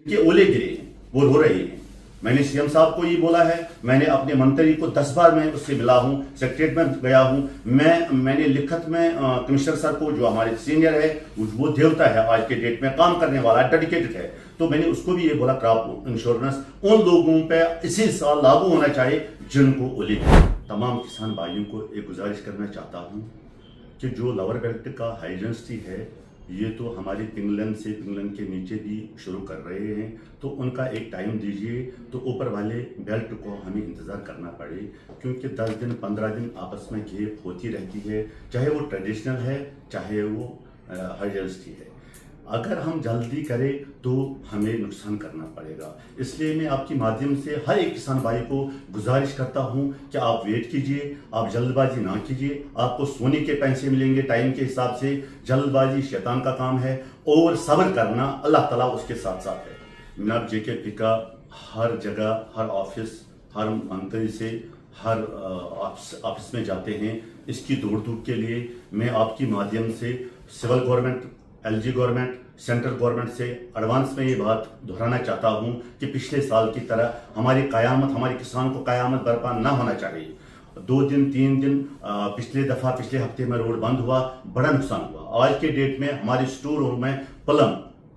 کہ ओले गिरे हैं, वो रो रहे हैं। मैंने सीएम साहब को ये बोला है, मैंने अपने मंत्री को 10 बार मैं उससे मिला हूँ, सेक्रेटरीट में गया हूँ, मैंने लिखत में कमिश्नर सर को, जो हमारे सीनियर है, वो देवता है, आज के डेट में काम करने वाला है, डेडिकेटेड है, तो मैंने उसको भी ये बोला क्रॉप इंश्योरेंस उन लोगों पे इसी साल लागू होना चाहिए जिनको ओले गिरे। तमाम किसान भाइयों को एक गुजारिश करना चाहता हूँ कि जो लोअर बेल्ट का हाई डेंसिटी है, ये तो हमारी पिंगलन से पिंगलन के नीचे भी शुरू कर रहे हैं, तो उनका एक टाइम दीजिए, तो ऊपर वाले बेल्ट को हमें इंतज़ार करना पड़े, क्योंकि 10 दिन 15 दिन आपस में गेप होती रहती है, चाहे वो ट्रेडिशनल है चाहे वो हाई डेंसिटी है। अगर हम जल्दी करें तो हमें नुकसान करना पड़ेगा। इसलिए मैं आपके माध्यम से हर एक किसान भाई को गुजारिश करता हूं कि आप वेट कीजिए, आप जल्दबाजी ना कीजिए, आपको सोने के पैसे मिलेंगे टाइम के हिसाब से। जल्दबाजी शैतान का काम है और सब्र करना अल्लाह ताला उसके साथ साथ है। जनाब JKP का हर जगह, हर ऑफिस, हर मंत्री से हर ऑफिस में जाते हैं, इसकी दौड़ धूप के लिए मैं आपके माध्यम से civil government, LG government, central government से एडवांस में ये बात दोहराना चाहता हूँ कि पिछले साल की तरह हमारी क़यामत, हमारे किसान को क़यामत बर्पा ना होना चाहिए। 2 दिन 3 दिन पिछले हफ्ते में रोड बंद हुआ, बड़ा नुकसान हुआ। आज के डेट में हमारे स्टोर रूम में प्लम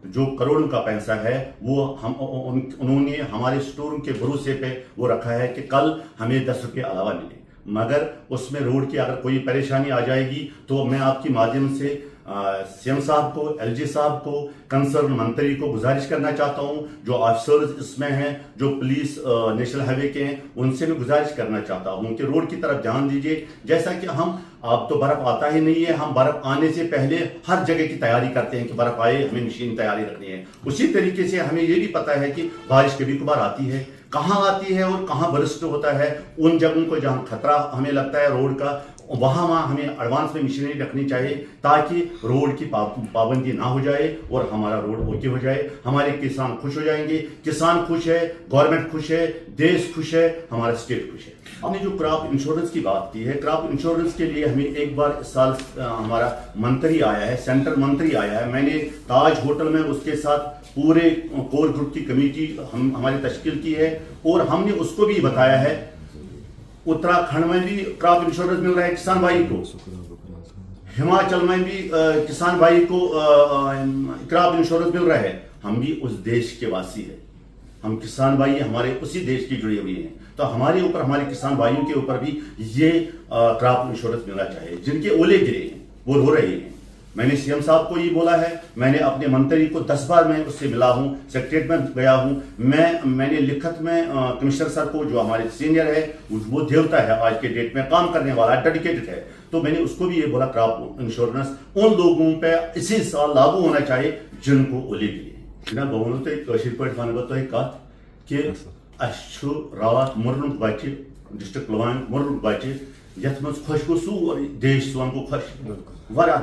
जो करोड़ों का पैसा है, वो उन्होंने हमारे स्टोर रूम के भरोसे पे वो रखा है कि कल हमें 10 रुपये अलावा मिले, मगर उसमें रोड की अगर कोई परेशानी आ जाएगी तो मैं आपके माध्यम से सीएम साहब को, LG साहब को, कंसर्न मंत्री को गुजारिश करना चाहता हूं, जो ऑफिसर्स इसमें हैं, जो पुलिस नेशनल हाईवे के हैं, उनसे मैं गुजारिश करना चाहता हूं कि रोड की तरफ ध्यान दीजिए। जैसा कि अब तो बर्फ आता ही नहीं है, हम बर्फ आने से पहले हर जगह की तैयारी करते हैं कि बर्फ आए, हमें मशीन तैयारी रखनी है। उसी तरीके से हमें ये भी पता है कि बारिश कभी कभार आती है, कहाँ आती है और कहाँ बरस्ट होता है। उन जगहों को जहाँ खतरा हमें लगता है रोड का, वहाँ हमें एडवांस में मशीनरी रखनी चाहिए ताकि रोड की पाबंदी ना हो जाए और हमारा रोड ओके हो जाए। हमारे किसान खुश हो जाएंगे, किसान खुश है, गवर्नमेंट खुश है, देश खुश है, हमारा स्टेट खुश है। हमने जो क्रॉप इंश्योरेंस की बात की है, क्रॉप इंश्योरेंस के लिए हमें एक बार इस साल हमारा मंत्री आया है, सेंट्रल मंत्री आया है। मैंने ताज होटल में उसके साथ पूरे कोर ग्रुप की कमेटी हमारी तश्कील की है और हमने उसको भी बताया है उत्तराखंड में भी क्रॉप इंश्योरेंस मिल रहा है किसान भाई को, हिमाचल में भी किसान भाई को क्रॉप इंश्योरेंस मिल रहा है। हम भी उस देश के वासी है, हम किसान भाई हमारे उसी देश की जुड़ी हुई हैं, तो हमारे ऊपर, हमारे किसान भाइयों के ऊपर भी ये क्रॉप इंश्योरेंस मिलना चाहिए। जिनके ओले गिरे हैं वो रो रहे हैं। मैंने सीएम साहब को ये बोला है, मैंने अपने मंत्री को 10 बार मैं उससे मिला हूँ, सेक्रेटरीट में गया हूँ, मैंने लिखत में कमिश्नर सर को, जो हमारे सीनियर है, वो देवता है, आज के डेट में काम करने वाला है, डेडिकेटेड है, तो मैंने उसको भी ये बोला क्रॉप इंश्योरेंस उन लोगों पे इसी साल लागू होना चाहिए जिनको ओले गिरे। ना बहुनो तो एक कत कि रात मुर्नुक बच्चे डिस्ट्रिक्ट पुलवामा मुर्नुक बच्चे यथ मज खुश गो सोरे देश सोन को खुश वारा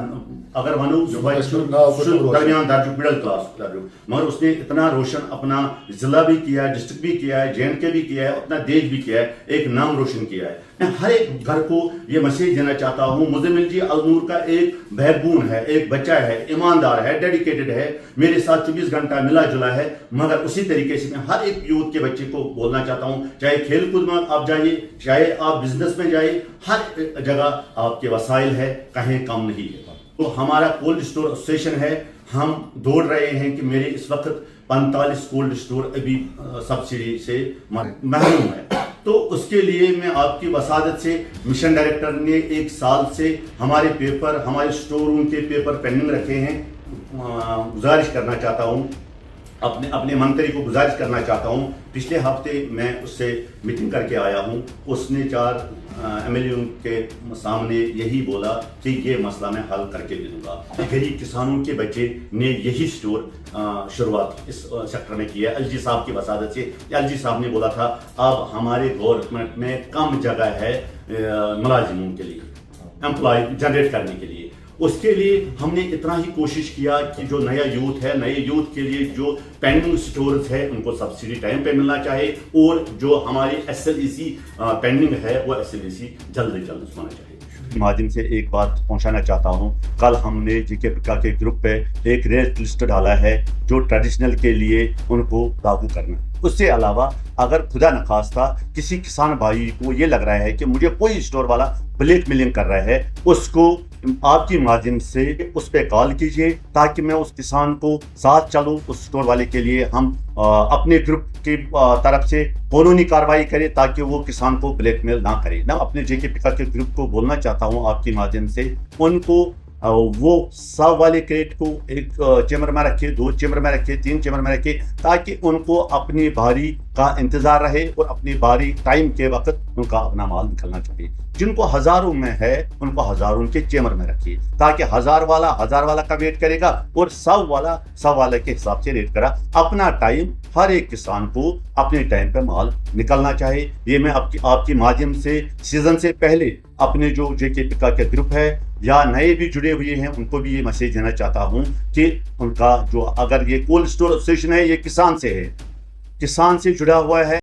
अगर वनो दरमियान दर्ज मिडिल क्लास दर्ज, मगर उसने इतना रोशन अपना जिला भी किया है, डिस्ट्रिक्ट भी किया है, JNK भी किया है, अपना देश भी किया है, एक नाम रोशन किया है। मैं हर एक घर को ये मैसेज देना चाहता हूँ, मुज़म्मिल जी अलनूर का एक बैकबोन है, एक बच्चा है, ईमानदार है, डेडिकेटेड है, मेरे साथ 24 घंटा मिला जुला है। मगर उसी तरीके से मैं हर एक यूथ के बच्चे को बोलना चाहता हूँ, चाहे खेल कूद में आप जाइए, चाहे आप बिजनेस में जाइए, हर जगह आपके वसाइल है, कहीं कम नहीं है। तो हमारा कोल्ड स्टोर एसोसिएशन है, हम दौड़ रहे हैं कि मेरे इस वक्त 45 कोल्ड स्टोर अभी सब्सिडी से महरूम है। तो उसके लिए मैं आपकी वसादत से, मिशन डायरेक्टर ने 1 साल से हमारे पेपर, हमारे स्टोर रूम के पेपर पेंडिंग रखे हैं। गुजारिश करना चाहता हूँ, अपने मंत्री को गुजारिश करना चाहता हूँ, पिछले हफ्ते मैं उससे मीटिंग करके आया हूँ, उसने 4 MLA के सामने यही बोला कि ये मसला मैं हल करके दे दूंगा। गरीब किसानों के बच्चे ने यही स्टोर शुरुआत इस सेक्टर में की है LG साहब की वसादत से। LG साहब ने बोला था अब हमारे गवर्नमेंट में कम जगह है मुलाजिमों के लिए, एम्प्लॉय जनरेट करने के लिए। उसके लिए हमने इतना ही कोशिश किया कि जो नया यूथ है, नए यूथ के लिए जो पेंडिंग स्टोर्स है उनको सब्सिडी टाइम पे मिलना चाहिए, और जो हमारी SLEC पेंडिंग है वो SLEC जल्द से जल्द होना चाहिए। माध्यम से एक बात पहुंचाना चाहता हूं। कल हमने जीके पिका के ग्रुप पे एक रेड लिस्ट डाला है जो ट्रेडिशनल के लिए उनको लागू करना। उससे अलावा अगर खुदा न खास्ता किसी किसान भाई को ये लग रहा है कि मुझे कोई स्टोर वाला ब्लैक मेलिंग कर रहा है, उसको आपके माध्यम से उस पर कॉल कीजिए ताकि मैं उस किसान को साथ चलूं। उस स्टोर वाले के लिए हम अपने ग्रुप की तरफ से कानूनी कार्रवाई करें ताकि वो किसान को ब्लैकमेल ना करे। ना अपने जेके पिका के ग्रुप को बोलना चाहता हूं आपके माध्यम से, उनको वो 100 वाले क्रेट को एक चेम्बर में रखे, 2 चेम्बर में रखे, 3 चेम्बर में रखे ताकि उनको अपनी बारी का इंतजार रहे और अपनी बारी टाइम के वक्त उनका अपना माल निकलना चाहिए। जिनको हजारों में है उनको हजारों के चेम्बर में रखिए ताकि 1000 वाला का वेट करेगा और 100 वाले के हिसाब से रेट करा। अपना टाइम हर एक किसान को अपने टाइम पे माल निकलना चाहिए। ये मैं आपके माध्यम से सीजन से पहले अपने जो जेके पिका के ग्रुप है या नए भी जुड़े हुए हैं उनको भी ये मैसेज देना चाहता हूं कि उनका जो अगर ये कोल्ड स्टोर एसोसिएशन है ये किसान से है, किसान से जुड़ा हुआ है।